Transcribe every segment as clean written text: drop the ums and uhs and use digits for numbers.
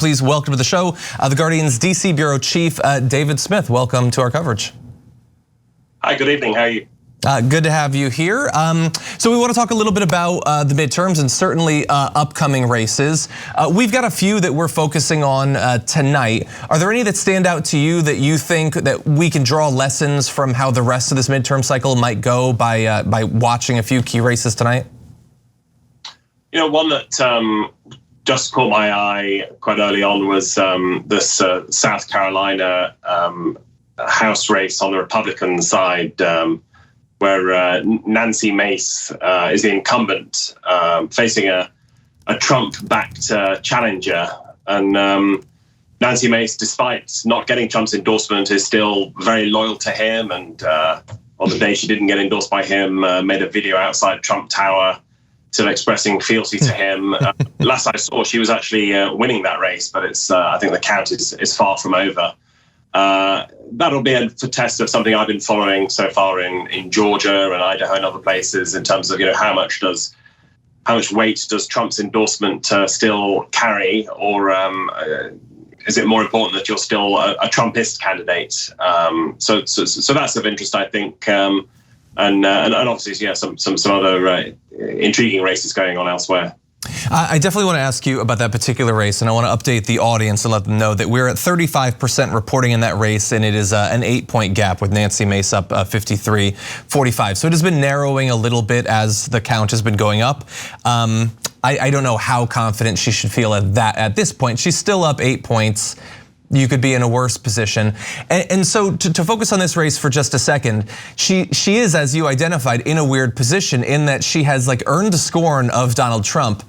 Please welcome to the show, The Guardian's DC Bureau Chief, David Smith. Welcome to our coverage. Hi, good evening, how are you? Good to have you here. So we want to talk a little bit about the midterms and certainly upcoming races. We've got a few that we're focusing on tonight. Are there any that stand out to you that you think that we can draw lessons from how the rest of this midterm cycle might go by watching a few key races tonight? You know, one that just caught my eye quite early on was this South Carolina House race on the Republican side, where Nancy Mace is the incumbent, facing a Trump-backed challenger. And Nancy Mace, despite not getting Trump's endorsement, is still very loyal to him. And on the day she didn't get endorsed by him, made a video outside Trump Tower, still expressing fealty to him. Last I saw, she was actually winning that race, but it's I think the count is far from over. That'll be a test of something I've been following so far in Georgia and Idaho and other places in terms of, you know, how much weight does Trump's endorsement still carry, or is it more important that you're still a Trumpist candidate? So that's of interest, I think, and obviously, yeah, some other intriguing races going on elsewhere. I definitely want to ask you about that particular race, and I want to update the audience and let them know that we're at 35% reporting in that race, and it is an 8-point gap with Nancy Mace up 53-45. So it has been narrowing a little bit as the count has been going up. I don't know how confident she should feel at this point. She's still up 8 points. You could be in a worse position. And so to focus on this race for just a second, she is, as you identified, in a weird position in that she has earned the scorn of Donald Trump.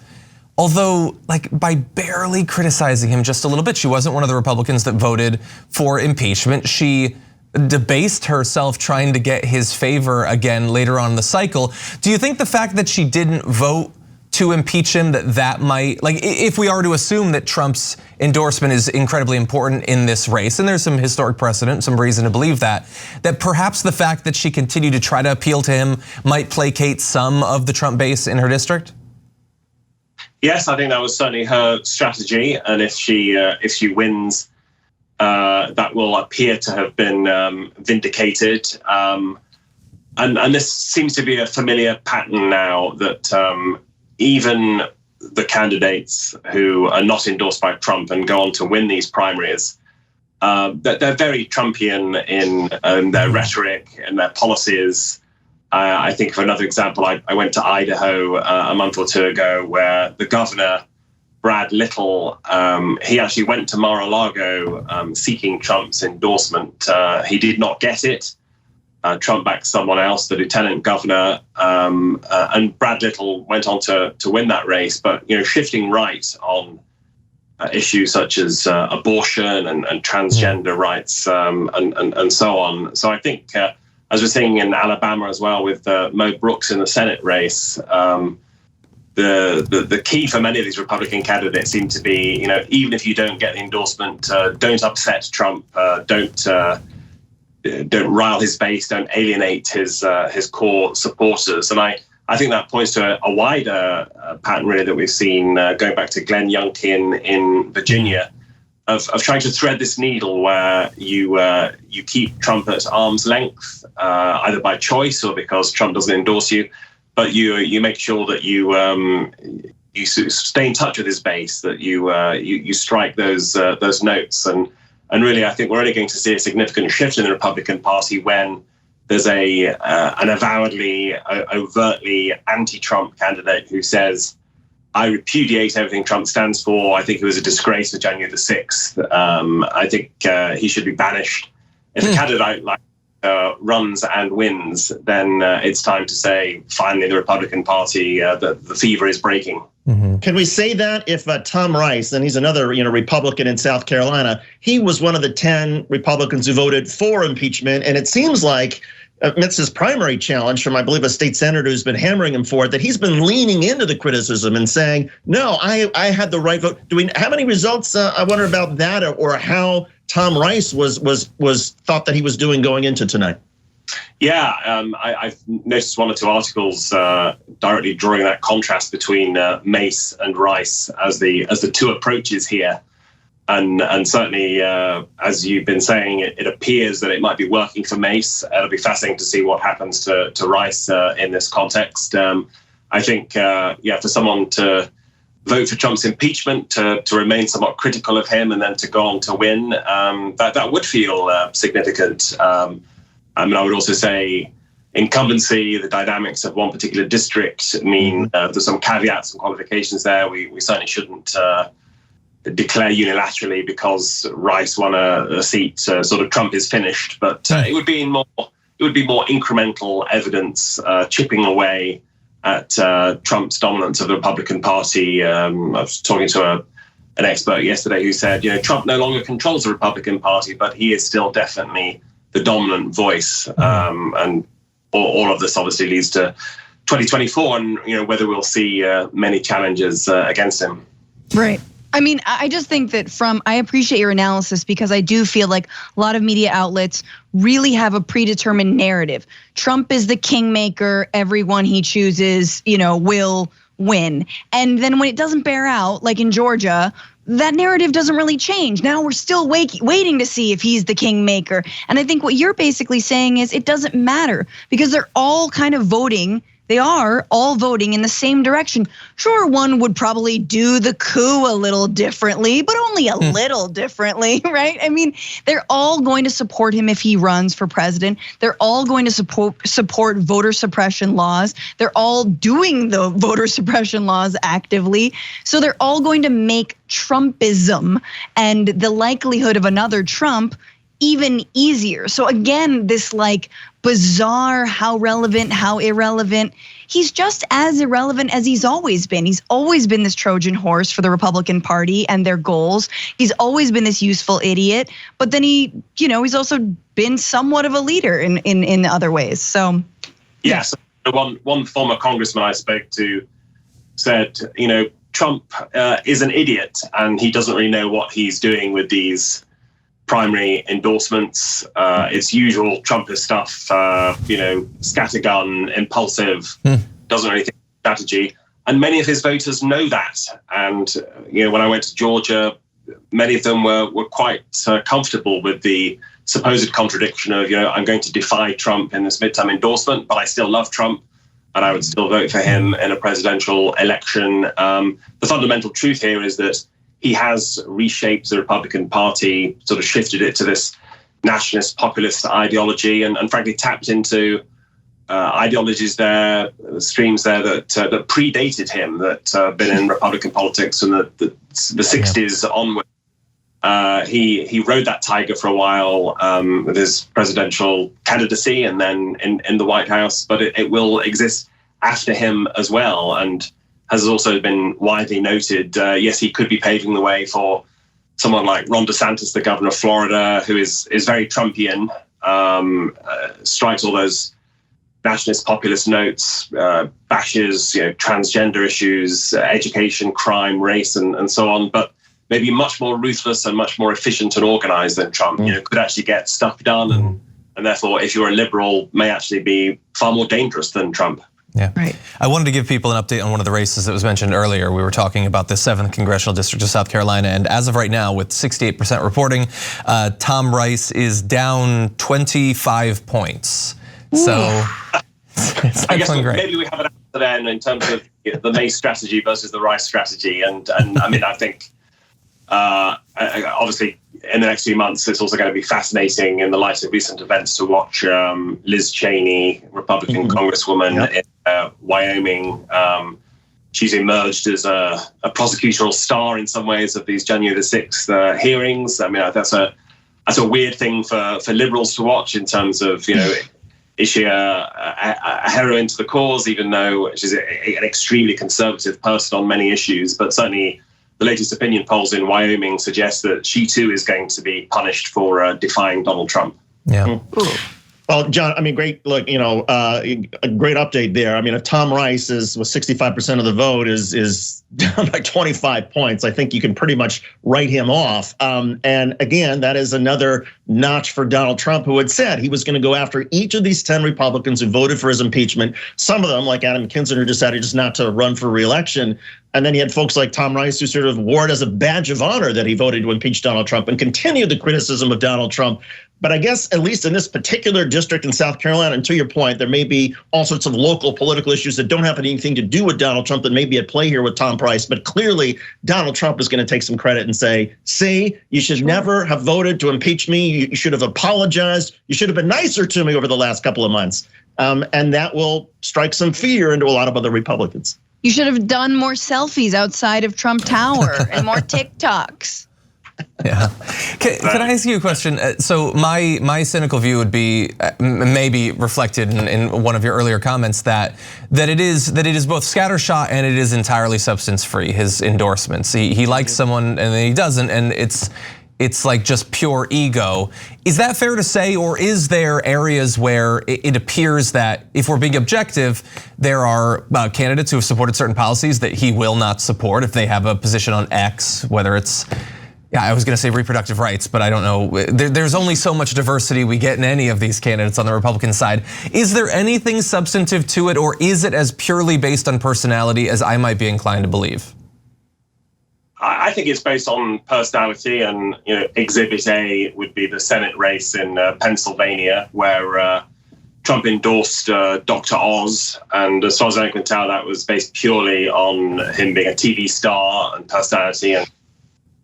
Although, by barely criticizing him just a little bit. She wasn't one of the Republicans that voted for impeachment. She debased herself trying to get his favor again later on in the cycle. Do you think the fact that she didn't vote to impeach him, that might, if we are to assume that Trump's endorsement is incredibly important in this race, and there's some historic precedent, some reason to believe that perhaps the fact that she continued to try to appeal to him might placate some of the Trump base in her district? Yes, I think that was certainly her strategy, and if she wins, that will appear to have been vindicated. And this seems to be a familiar pattern now that even the candidates who are not endorsed by Trump and go on to win these primaries, that they're very Trumpian in their rhetoric and their policies. I think of another example. I went to Idaho a month or two ago, where the governor, Brad Little, he actually went to Mar-a-Lago seeking Trump's endorsement. He did not get it. Trump backed someone else, the lieutenant governor, and Brad Little went on to win that race. But shifting right on issues such as abortion and transgender rights and so on. So I think, as we're seeing in Alabama as well with Mo Brooks in the Senate race, the key for many of these Republican candidates seem to be, even if you don't get the endorsement, don't upset Trump, don't rile his base, don't alienate his core supporters. And I think that points to a wider pattern really that we've seen going back to Glenn Youngkin in Virginia, of trying to thread this needle where you keep Trump at arm's length, either by choice or because Trump doesn't endorse you, but you make sure that you stay in touch with his base, that you strike those notes. And really, I think we're only going to see a significant shift in the Republican Party when there's an avowedly, overtly anti-Trump candidate who says, I repudiate everything Trump stands for. I think it was a disgrace for January the 6th. I think he should be banished. If a candidate runs and wins, then it's time to say, finally, the Republican Party, the fever is breaking. Mm-hmm. Can we say that if Tom Rice, and he's another Republican in South Carolina, he was one of the 10 Republicans who voted for impeachment, and it seems like amidst his primary challenge from, I believe, a state senator who's been hammering him for it, that he's been leaning into the criticism and saying, no, I had the right vote. Do we have any results? I wonder about that, or how Tom Rice was thought that he was doing going into tonight. Yeah, I've noticed one or two articles directly drawing that contrast between Mace and Rice as the two approaches here. And certainly, as you've been saying, it appears that it might be working for Mace. It'll be fascinating to see what happens to Rice in this context. I think, for someone to vote for Trump's impeachment, to remain somewhat critical of him, and then to go on to win, that would feel significant. I would also say incumbency, the dynamics of one particular district mean there's some caveats and qualifications there. We certainly shouldn't declare unilaterally because Rice won a seat, sort of Trump is finished. But it would be more incremental evidence chipping away at Trump's dominance of the Republican Party. I was talking to an expert yesterday who said, Trump no longer controls the Republican Party, but he is still definitely the dominant voice. And all of this obviously leads to 2024 and whether we'll see many challenges against him. Right. I mean, I just think that I appreciate your analysis because I do feel like a lot of media outlets really have a predetermined narrative. Trump is the kingmaker. Everyone he chooses, will win. And then when it doesn't bear out, like in Georgia, that narrative doesn't really change. Now we're still waiting to see if he's the kingmaker. And I think what you're basically saying is it doesn't matter because they're all kind of voting. They are all voting in the same direction. Sure, one would probably do the coup a little differently, but only a little differently, right? I mean, they're all going to support him if he runs for president. They're all going to support voter suppression laws. They're all doing the voter suppression laws actively. So they're all going to make Trumpism and the likelihood of another Trump even easier. So again, this bizarre, how relevant, how irrelevant. He's just as irrelevant as he's always been. He's always been this Trojan horse for the Republican Party and their goals. He's always been this useful idiot, but then he's also been somewhat of a leader in other ways. So yes, one former congressman I spoke to said, Trump is an idiot and he doesn't really know what he's doing with these primary endorsements. It's usual Trumpist stuff, scattergun, impulsive, doesn't really think strategy. And many of his voters know that. And, when I went to Georgia, many of them were quite comfortable with the supposed contradiction of, I'm going to defy Trump in this midterm endorsement, but I still love Trump and I would still vote for him in a presidential election. The fundamental truth here is that he has reshaped the Republican Party, sort of shifted it to this nationalist populist ideology, and frankly tapped into ideologies there, streams there that predated him, that been in Republican politics from the 60s onward. He rode that tiger for a while with his presidential candidacy and then in the White House, but it will exist after him as well. And has also been widely noted. Yes, he could be paving the way for someone like Ron DeSantis, the governor of Florida, who is very Trumpian, strikes all those nationalist populist notes, bashes transgender issues, education, crime, race, and so on, but maybe much more ruthless and much more efficient and organized than Trump. Could actually get stuff done, and therefore, if you're a liberal, may actually be far more dangerous than Trump. Yeah, right. I wanted to give people an update on one of the races that was mentioned earlier. We were talking about the 7th Congressional District of South Carolina, and as of right now, with 68% reporting, Tom Rice is down 25 points. So I guess maybe we have an answer then in terms of the Mace strategy versus the Rice strategy, and I mean, I think obviously in the next few months, it's also going to be fascinating in the light of recent events to watch Liz Cheney, Republican Congresswoman in Wyoming. She's emerged as a prosecutorial star in some ways of these January the 6th hearings. I mean, that's a weird thing for liberals to watch in terms of, is she a heroine to the cause, even though she's an extremely conservative person on many issues, but certainly the latest opinion polls in Wyoming suggest that she too is going to be punished for defying Donald Trump. Yeah. Well, John, I mean, great. Look, a great update there. I mean, if Tom Rice is with 65% of the vote is down by 25 points, I think you can pretty much write him off. And again, that is another notch for Donald Trump, who had said he was going to go after each of these 10 Republicans who voted for his impeachment. Some of them, like Adam Kinzinger, decided just not to run for re-election. And then you had folks like Tom Rice who sort of wore it as a badge of honor that he voted to impeach Donald Trump and continued the criticism of Donald Trump. But I guess at least in this particular district in South Carolina, and to your point, there may be all sorts of local political issues that don't have anything to do with Donald Trump that may be at play here with Tom Price. But clearly, Donald Trump is going to take some credit and say, see, you should never have voted to impeach me. You should have apologized. You should have been nicer to me over the last couple of months. And that will strike some fear into a lot of other Republicans. You should have done more selfies outside of Trump Tower and more TikToks. Yeah. Can I ask you a question? So my cynical view would be maybe reflected in one of your earlier comments that it is both scattershot and it is entirely substance free. His endorsements. He likes someone and then he doesn't, and it's like just pure ego. Is that fair to say, or is there areas where it appears that, if we're being objective, there are candidates who have supported certain policies that he will not support if they have a position on X, whether it's, yeah, I was gonna say reproductive rights, but I don't know. There's only so much diversity we get in any of these candidates on the Republican side. Is there anything substantive to it, or is it as purely based on personality as I might be inclined to believe? I think it's based on personality, and Exhibit A would be the Senate race in Pennsylvania, where Trump endorsed Dr. Oz, and as far as I can tell, that was based purely on him being a TV star and personality. And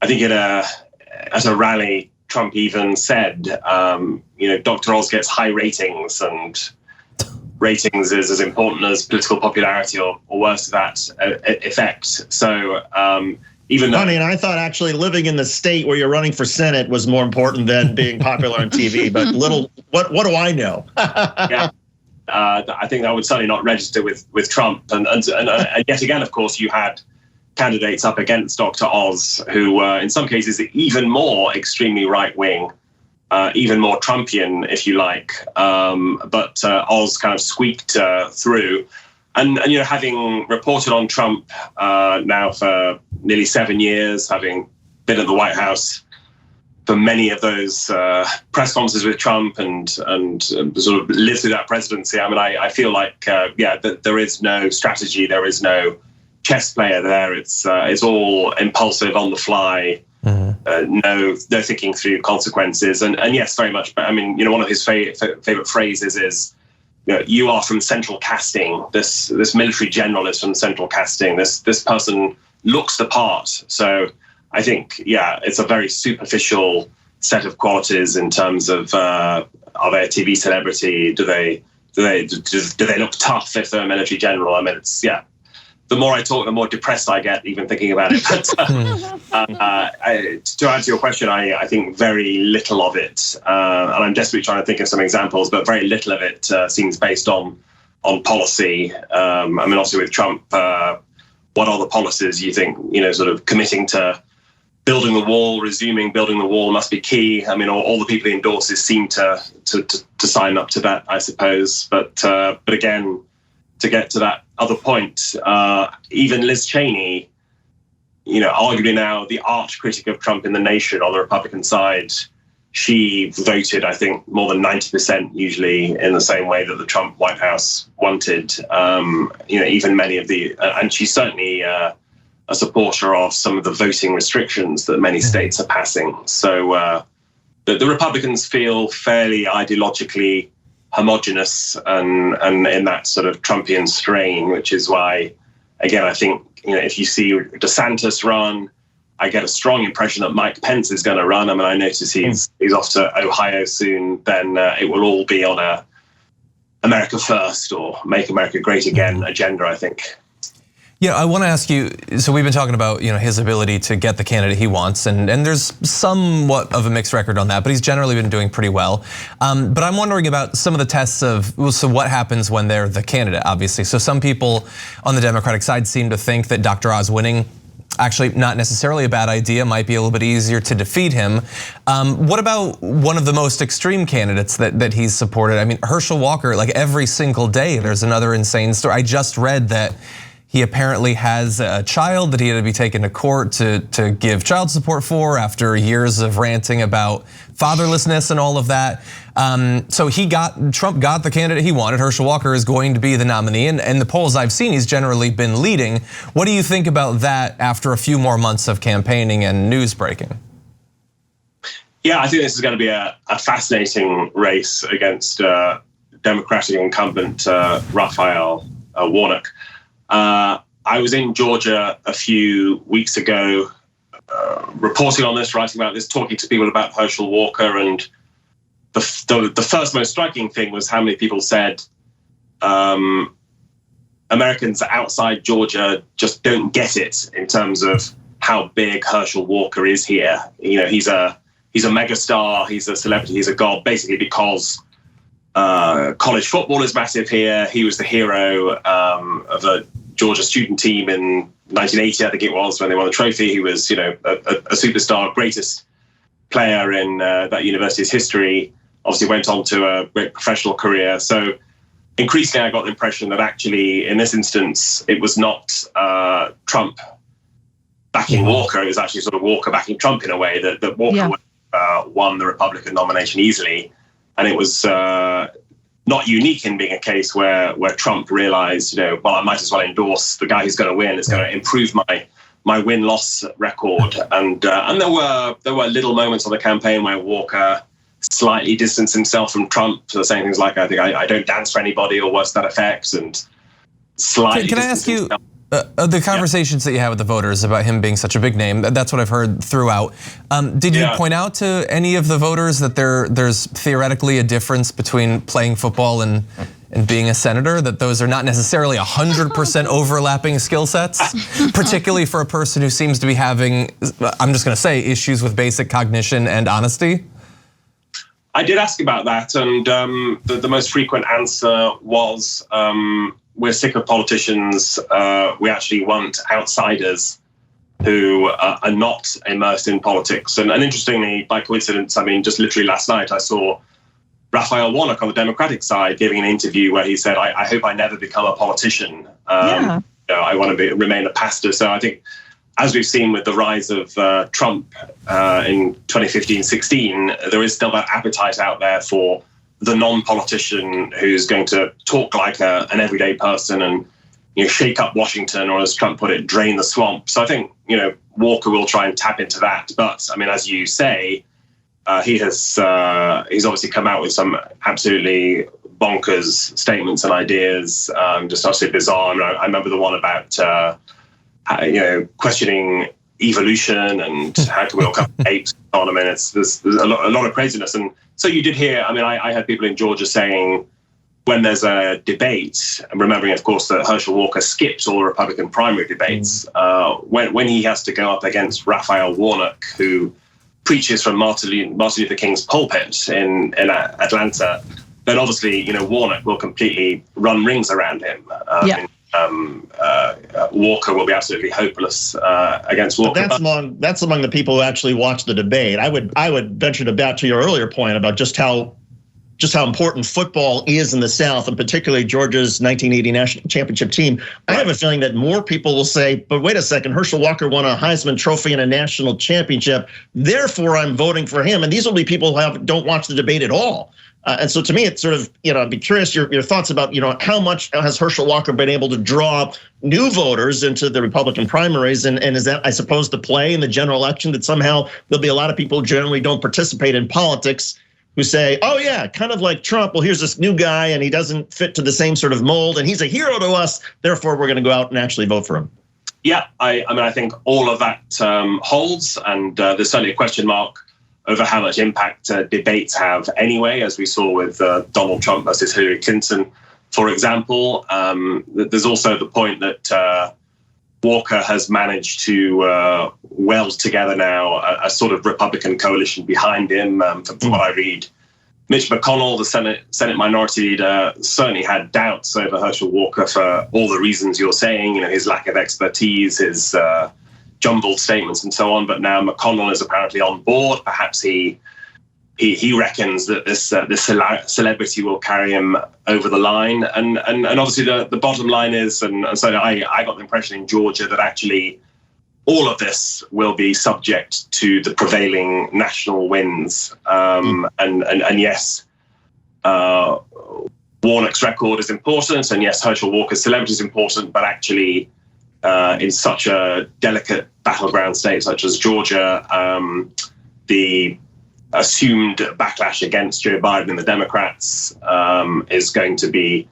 I think at a rally, Trump even said, Dr. Oz gets high ratings, and ratings is as important as political popularity, or worse to that effect. So. Even though, I mean, I thought actually living in the state where you're running for Senate was more important than being popular on TV. But what do I know? Yeah, I think that would certainly not register with Trump. And yet again, of course, you had candidates up against Dr. Oz, who were in some cases even more extremely right wing, even more Trumpian, if you like. But Oz kind of squeaked through. And having reported on Trump now for nearly 7 years, having been at the White House for many of those press conferences with Trump and sort of lived through that presidency, I mean, I feel like that there is no strategy, there is no chess player there. It's all impulsive, on the fly. Mm-hmm. No thinking through consequences. And yes, very much. But I mean, one of his favorite phrases is, you are from central casting. This military general is from central casting. This person looks the part. So I think, it's a very superficial set of qualities in terms of are they a TV celebrity? Do they look tough if they're a military general? I mean, it's the more I talk, the more depressed I get even thinking about it. But to answer your question, I think very little of it, and I'm desperately trying to think of some examples, but very little of it seems based on policy. I mean, obviously with Trump, what are the policies you think, sort of committing to building the wall, resuming building the wall must be key. I mean, all the people he endorses seem to sign up to that, I suppose. But again, to get to that other point, even Liz Cheney, arguably now the arch critic of Trump in the nation on the Republican side, she voted, I think, more than 90% usually in the same way that the Trump White House wanted. Even many of and she's certainly a supporter of some of the voting restrictions that many states are passing. So the Republicans feel fairly ideologically homogenous and in that sort of Trumpian strain, which is why, again, I think, if you see DeSantis run, I get a strong impression that Mike Pence is going to run. I mean, I notice he's off to Ohio soon. Then it will all be on a America First or Make America Great Again agenda, I think. Yeah, I want to ask you, so we've been talking about his ability to get the candidate he wants, and there's somewhat of a mixed record on that, but he's generally been doing pretty well. But I'm wondering about some of the tests so what happens when they're the candidate, obviously. So some people on the Democratic side seem to think that Dr. Oz winning, actually not necessarily a bad idea, might be a little bit easier to defeat him. What about one of the most extreme candidates that he's supported? I mean, Herschel Walker, like every single day, there's another insane story. I just read that He apparently has a child that he had to be taken to court to give child support for after years of ranting about fatherlessness and all of that. So Trump got the candidate he wanted. Herschel Walker is going to be the nominee, and the polls I've seen, he's generally been leading. What do you think about that after a few more months of campaigning and news breaking? Yeah, I think this is going to be a fascinating race against Democratic incumbent Raphael Warnock. I was in Georgia a few weeks ago, reporting on this, writing about this, talking to people about Herschel Walker, and the first most striking thing was how many people said Americans outside Georgia just don't get it in terms of how big Herschel Walker is here. You know, he's a megastar, he's a celebrity, he's a god, basically because college football is massive here. He was the hero of a Georgia student team in 1980, I think it was, when they won the trophy. He was, a superstar, greatest player in that university's history. Obviously went on to a great professional career. So increasingly I got the impression that actually in this instance, it was not Trump backing Walker. It was actually sort of Walker backing Trump in a way, that Walker won the Republican nomination easily. And it was not unique in being a case where Trump realized, well, I might as well endorse the guy who's going to win. It's going to improve my win-loss record. And there were little moments on the campaign where Walker slightly distanced himself from Trump, saying things like, I don't dance for anybody, or worse to that effect, and slightly. Can I ask you? The conversations that you had with the voters about him being such a big name, that's what I've heard throughout. Did you point out to any of the voters that there's theoretically a difference between playing football and being a senator, that those are not necessarily 100% overlapping skill sets, particularly for a person who seems to be having, I'm just gonna say, issues with basic cognition and honesty? I did ask about that, and the most frequent answer was, we're sick of politicians. We actually want outsiders who are not immersed in politics. And interestingly, by coincidence, just literally last night, I saw Raphael Warnock on the Democratic side giving an interview where he said, I hope I never become a politician. I want to remain a pastor. So I think, as we've seen with the rise of Trump in 2015-16, there is still that appetite out there for the non-politician who's going to talk like an everyday person and shake up Washington, or as Trump put it, drain the swamp. So I think Walker will try and tap into that. But as you say, he's obviously come out with some absolutely bonkers statements and ideas, just absolutely bizarre. I remember the one about questioning evolution and how can we all come from apes on. There's a lot of craziness. And so you did hear, I had people in Georgia saying, when there's a debate, and remembering, of course, that Herschel Walker skipped all the Republican primary debates, when he has to go up against Raphael Warnock, who preaches from Martin Luther King's pulpit in Atlanta, then obviously, Warnock will completely run rings around him. Walker will be absolutely hopeless against Walker. But that's among the people who actually watch the debate. I would venture to bet, to your earlier point about just how important football is in the South, and particularly Georgia's 1980 national championship team. I have a feeling that more people will say, but wait a second, Herschel Walker won a Heisman Trophy and a national championship, therefore I'm voting for him. And these will be people who don't watch the debate at all. And so to me, it's sort of, I'd be curious your thoughts about, how much has Herschel Walker been able to draw new voters into the Republican primaries? And is that, I suppose, the play in the general election, that somehow there'll be a lot of people who generally don't participate in politics who say, oh yeah, kind of like Trump, well, here's this new guy and he doesn't fit to the same sort of mold and he's a hero to us, therefore we're going to go out and actually vote for him? Yeah, I think all of that holds, and there's certainly a question mark over how much impact debates have anyway, as we saw with Donald Trump versus Hillary Clinton, for example. There's also the point that Walker has managed to weld together now a sort of Republican coalition behind him. From what I read, Mitch McConnell, the Senate Minority Leader, certainly had doubts over Herschel Walker for all the reasons you're saying, his lack of expertise, his jumbled statements and so on. But now McConnell is apparently on board. Perhaps he he reckons that this celebrity will carry him over the line, and obviously the bottom line is, and so I got the impression in Georgia that actually all of this will be subject to the prevailing national winds, and yes, Warnock's record is important, and yes, Herschel Walker's celebrity is important, but actually in such a delicate battleground state such as Georgia, the assumed backlash against Joe Biden and the Democrats is going to be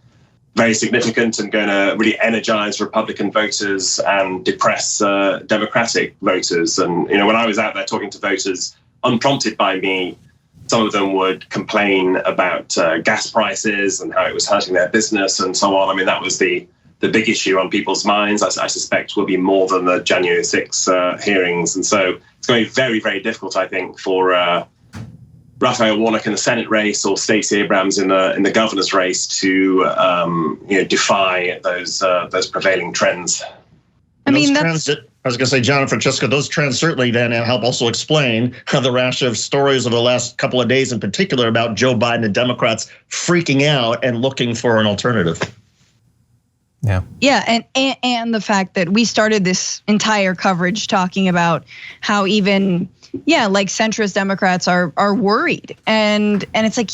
very significant and going to really energize Republican voters and depress Democratic voters. And when I was out there talking to voters, unprompted by me, some of them would complain about gas prices and how it was hurting their business and so on. I mean, that was the big issue on people's minds. I suspect will be more than the January 6 hearings. And so it's going to be very, very difficult, I think, for Raphael Warnock in the Senate race or Stacey Abrams in the governor's race to defy those prevailing trends. I mean, I was going to say, John and Francesca, those trends certainly then help also explain the rash of stories of the last couple of days in particular about Joe Biden and Democrats freaking out and looking for an alternative. Yeah, and the fact that we started this entire coverage talking about how even like centrist Democrats are worried, and it's like,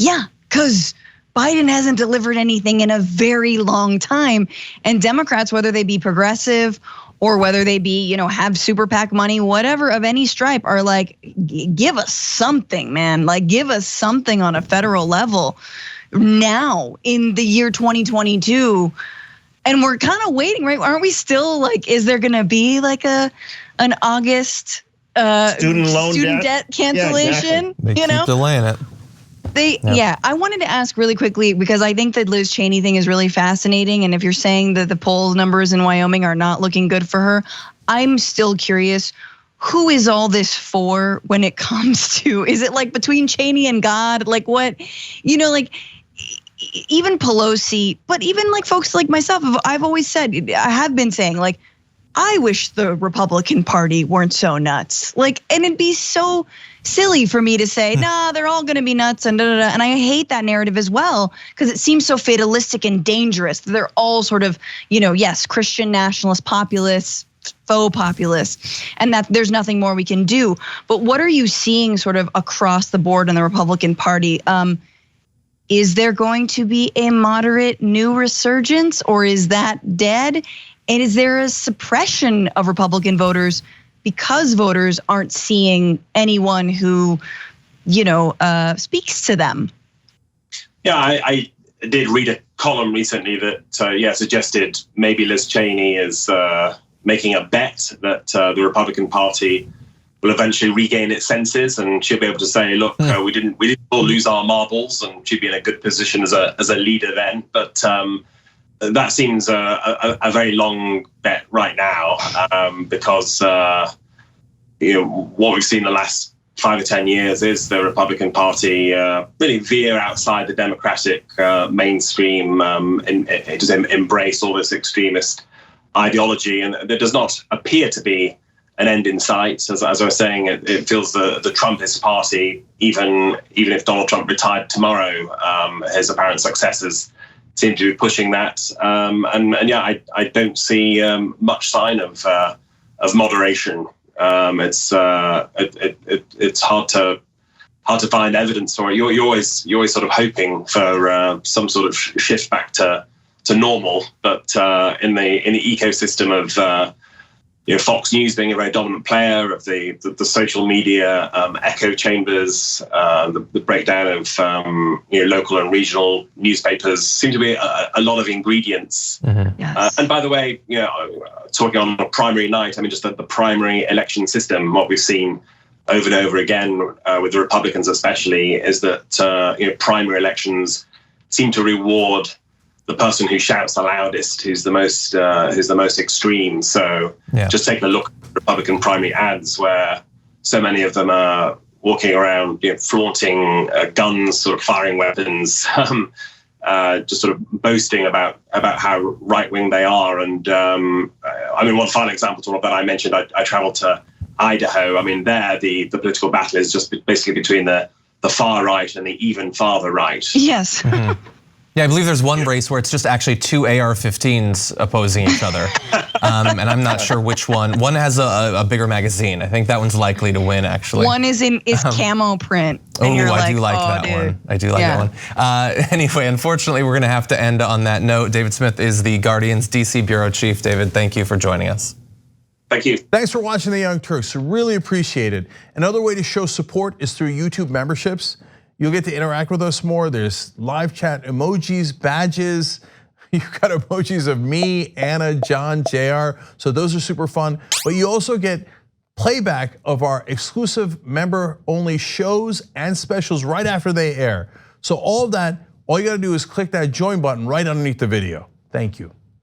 because Biden hasn't delivered anything in a very long time, and Democrats, whether they be progressive or whether they be have super PAC money, whatever of any stripe, are like, give us something, man, like give us something on a federal level now in the year 2022. And we're kind of waiting, right? Aren't we still like, is there going to be like an August student debt cancellation? Yeah, exactly. They keep delaying it. I wanted to ask really quickly, because I think the Liz Cheney thing is really fascinating. And if you're saying that the poll numbers in Wyoming are not looking good for her, I'm still curious, who is all this for when it comes to, is it like between Cheney and God? Like what, even Pelosi, but even like folks like myself, I've always said, I have been saying, like, I wish the Republican Party weren't so nuts. Like, and it'd be so silly for me to say, nah, they're all gonna be nuts and da-da-da. And I hate that narrative as well, because it seems so fatalistic and dangerous. They're all sort of, yes, Christian nationalist populists, faux populists, and that there's nothing more we can do. But what are you seeing sort of across the board in the Republican Party? Is there going to be a moderate new resurgence, or is that dead? And is there a suppression of Republican voters because voters aren't seeing anyone who, speaks to them? Yeah, I did read a column recently that, suggested maybe Liz Cheney is making a bet that the Republican Party will eventually regain its senses, and she'll be able to say, look, we didn't all lose our marbles, and she'd be in a good position as a leader then. But that seems a very long bet right now, because what we've seen the last 5 or 10 years is the Republican Party really veer outside the Democratic mainstream, and it does embrace all this extremist ideology, and there does not appear to be an end in sight. As I was saying, it feels the Trumpist party, even if Donald Trump retired tomorrow, his apparent successors seem to be pushing that. I don't see much sign of moderation. It's hard to find evidence for it. You're always sort of hoping for some sort of shift back to normal, but in the ecosystem of Fox News being a very dominant player, of the social media echo chambers, the breakdown of local and regional newspapers, seem to be a lot of ingredients. Mm-hmm. Yes. And by the way, talking on a primary night, I mean, just the primary election system, what we've seen over and over again with the Republicans especially, is that primary elections seem to reward the person who shouts the loudest, who's the most extreme. So just taking a look at Republican primary ads, where so many of them are walking around, flaunting guns, sort of firing weapons, just sort of boasting about how right wing they are. And one final example to all of that, I mentioned I traveled to Idaho. I mean, there the political battle is just basically between the the far right and the even farther right. Yes. Yeah, I believe there's one race where it's just actually two AR-15s opposing each other. And I'm not sure which one. One has a bigger magazine. I think that one's likely to win, actually. One is camo print. Oh, I do like that one. I do like that one. Anyway, unfortunately, we're gonna have to end on that note. David Smith is the Guardian's DC bureau chief. David, thank you for joining us. Thank you. Thanks for watching The Young Turks. Really appreciate it. Another way to show support is through YouTube memberships. You'll get to interact with us more. There's live chat emojis, badges. You've got emojis of me, Anna, John, JR. So those are super fun. But you also get playback of our exclusive member-only shows and specials right after they air. So all of that, all you gotta do is click that join button right underneath the video. Thank you.